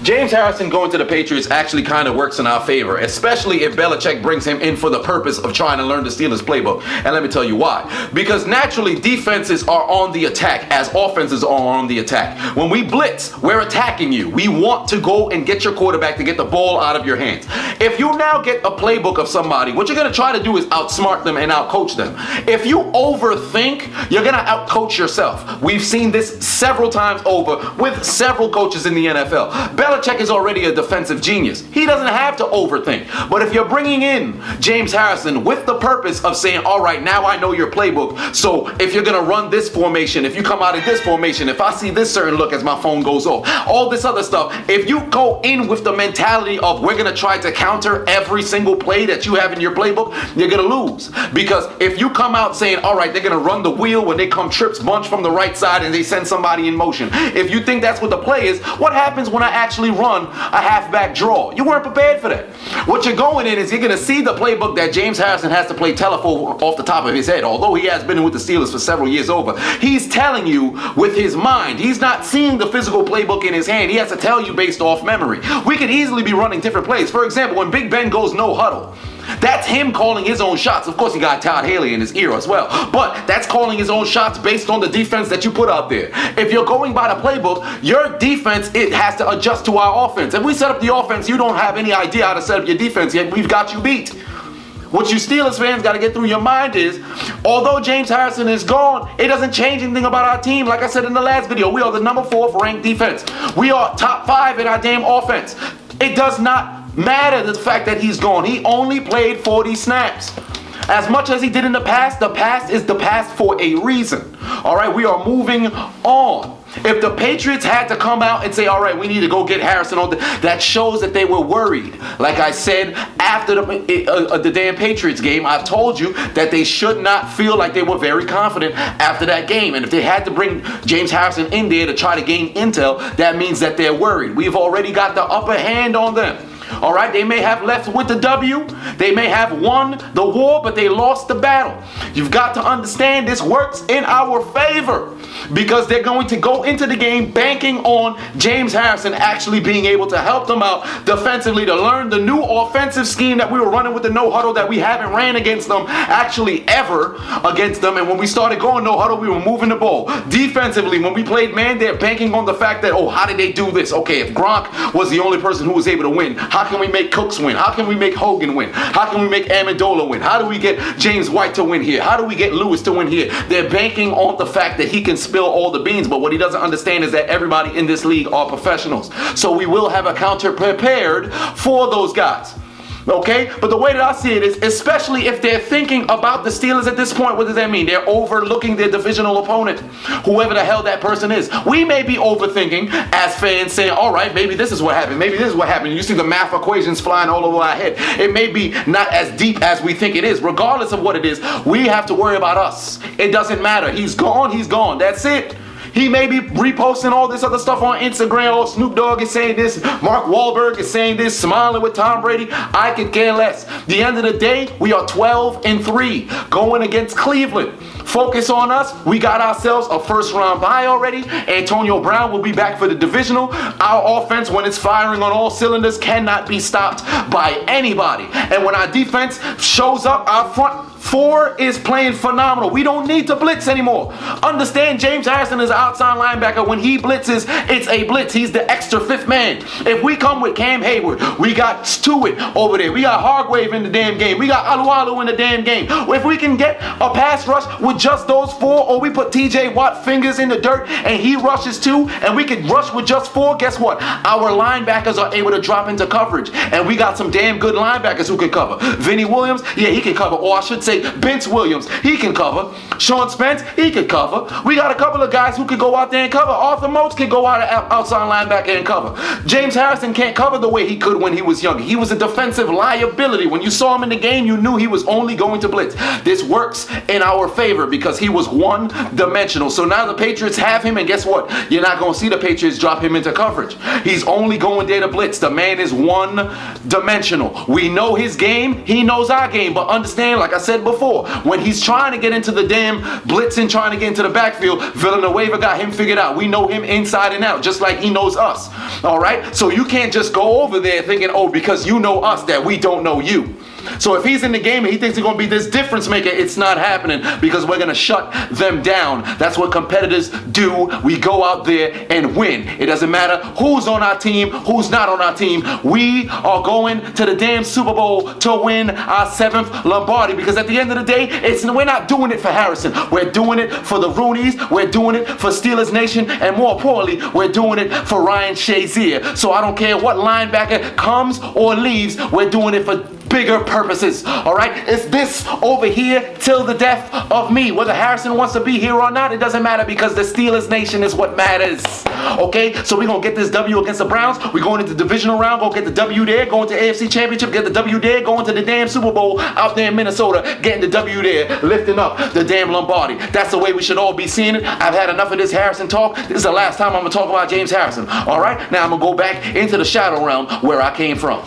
James Harrison going to the Patriots actually kind of works in our favor, especially if Belichick brings him in for the purpose of trying to learn the Steelers playbook. And let me tell you why. Because naturally, defenses are on the attack as offenses are on the attack. When we blitz, we're attacking you. We want to go and get your quarterback to get the ball out of your hands. If you now get a playbook of somebody, what you're going to try to do is outsmart them and outcoach them. If you overthink, you're going to outcoach yourself. We've seen this several times over with several coaches in the NFL. Belichick is already a defensive genius. He doesn't have to overthink. But if you're bringing in James Harrison with the purpose of saying, all right, now I know your playbook, so if you're going to run this formation, if you come out of this formation, if I see this certain look as my phone goes off, all this other stuff, if you go in with the mentality of we're going to try to counter every single play that you have in your playbook, you're going to lose. Because if you come out saying, all right, they're going to run the wheel when they come trips bunch from the right side and they send somebody in motion. If you think that's what the play is, what happens when I actually run a halfback draw? You weren't prepared for that. What you're going in is you're going to see the playbook that James Harrison has to play telephone off the top of his head. Although he has been with the Steelers for several years over, he's telling you with his mind. He's not seeing the physical playbook in his hand. He has to tell you based off memory. We could easily be running different plays. For example, when Big Ben goes no huddle, that's him calling his own shots. Of course, he got Todd Haley in his ear as well. But that's calling his own shots based on the defense that you put out there. If you're going by the playbook, your defense, it has to adjust to our offense. If we set up the offense, you don't have any idea how to set up your defense yet. We've got you beat. What you Steelers fans got to get through your mind is, although James Harrison is gone, it doesn't change anything about our team. Like I said in the last video, we are the number 4th ranked defense. We are top 5 in our damn offense. It does not matter the fact that he's gone. He only played 40 snaps. As much as he did in the past is the past for a reason. All right, we are moving on. If the Patriots had to come out and say, all right, we need to go get Harrison on, that shows that they were worried. Like I said, after the damn Patriots game, I told you that they should not feel like they were very confident after that game. And if they had to bring James Harrison in there to try to gain intel, that means that they're worried. We've already got the upper hand on them. All right, they may have left with the W. They may have won the war, but they lost the battle. You've got to understand this works in our favor because they're going to go into the game banking on James Harrison actually being able to help them out defensively to learn the new offensive scheme that we were running with the no huddle that we haven't ran against them actually ever against them. And when we started going no huddle, we were moving the ball. Defensively, when we played man, they're banking on the fact that, oh, how did they do this? Okay, if Gronk was the only person who was able to win, how can we make Cooks win? How can we make Hogan win? How can we make Amendola win? How do we get James White to win here? How do we get Lewis to win here? They're banking on the fact that he can spill all the beans, but what he doesn't understand is that everybody in this league are professionals. So we will have a counter prepared for those guys. Okay? But the way that I see it is, especially if they're thinking about the Steelers at this point, what does that mean? They're overlooking their divisional opponent, whoever the hell that person is. We may be overthinking as fans saying, all right, maybe this is what happened. Maybe this is what happened. You see the math equations flying all over our head. It may be not as deep as we think it is. Regardless of what it is, we have to worry about us. It doesn't matter. He's gone. He's gone. That's it. He may be reposting all this other stuff on Instagram. Oh, Snoop Dogg is saying this. Mark Wahlberg is saying this. Smiling with Tom Brady. I could care less. The end of the day, we are 12-3 going against Cleveland. Focus on us. We got ourselves a first-round bye already. Antonio Brown will be back for the divisional. Our offense, when it's firing on all cylinders, cannot be stopped by anybody. And when our defense shows up, our front 4 is playing phenomenal. We don't need to blitz anymore. Understand, James Harrison is an outside linebacker. When he blitzes, it's a blitz. He's the extra 5th man. If we come with Cam Hayward, we got Stewart over there. We got Hargrave in the damn game. We got Alualu in the damn game. If we can get a pass rush with just those 4, or we put TJ Watt fingers in the dirt and he rushes too, and we can rush with just 4, guess what? Our linebackers are able to drop into coverage. And we got some damn good linebackers who can cover. Vinny Williams, yeah, he can cover. Or I should say Vince Williams, he can cover. Sean Spence, he can cover. We got a couple of guys who can go out there and cover. Arthur Moats can go out outside linebacker and cover. James Harrison can't cover the way he could when he was younger. He was a defensive liability. When you saw him in the game, you knew he was only going to blitz. This works in our favor because he was one-dimensional. So now the Patriots have him, and guess what? You're not going to see the Patriots drop him into coverage. He's only going there to blitz. The man is one-dimensional. We know his game. He knows our game. But understand, like I said before, when he's trying to get into the damn blitzing, trying to get into the backfield, Villanueva got him figured out. We know him inside and out, just like he knows us. All right? So you can't just go over there thinking, oh, because you know us, that we don't know you. So if he's in the game and he thinks he's going to be this difference maker, it's not happening, because we're going to shut them down. That's what competitors do. We go out there and win. It doesn't matter who's on our team, who's not on our team. We are going to the damn Super Bowl to win our 7th Lombardi, because at the end of the day, we're not doing it for Harrison. We're doing it for the Roonies. We're doing it for Steelers Nation. And more importantly, we're doing it for Ryan Shazier. So I don't care what linebacker comes or leaves. We're doing it for bigger purposes. All right, it's this over here till the death of me. Whether Harrison wants to be here or not, it doesn't matter, because the Steelers Nation is what matters. Okay, so we're gonna get this W against the Browns. We're going into the divisional round, go get the W there, going to AFC Championship, get the W there, going to the damn Super Bowl out there in Minnesota, getting the W there, lifting up the damn Lombardi. That's the way we should all be seeing it. I've had enough of this Harrison talk. This is the last time I'm gonna talk about James Harrison. All right, now I'm gonna go back into the shadow realm where I came from.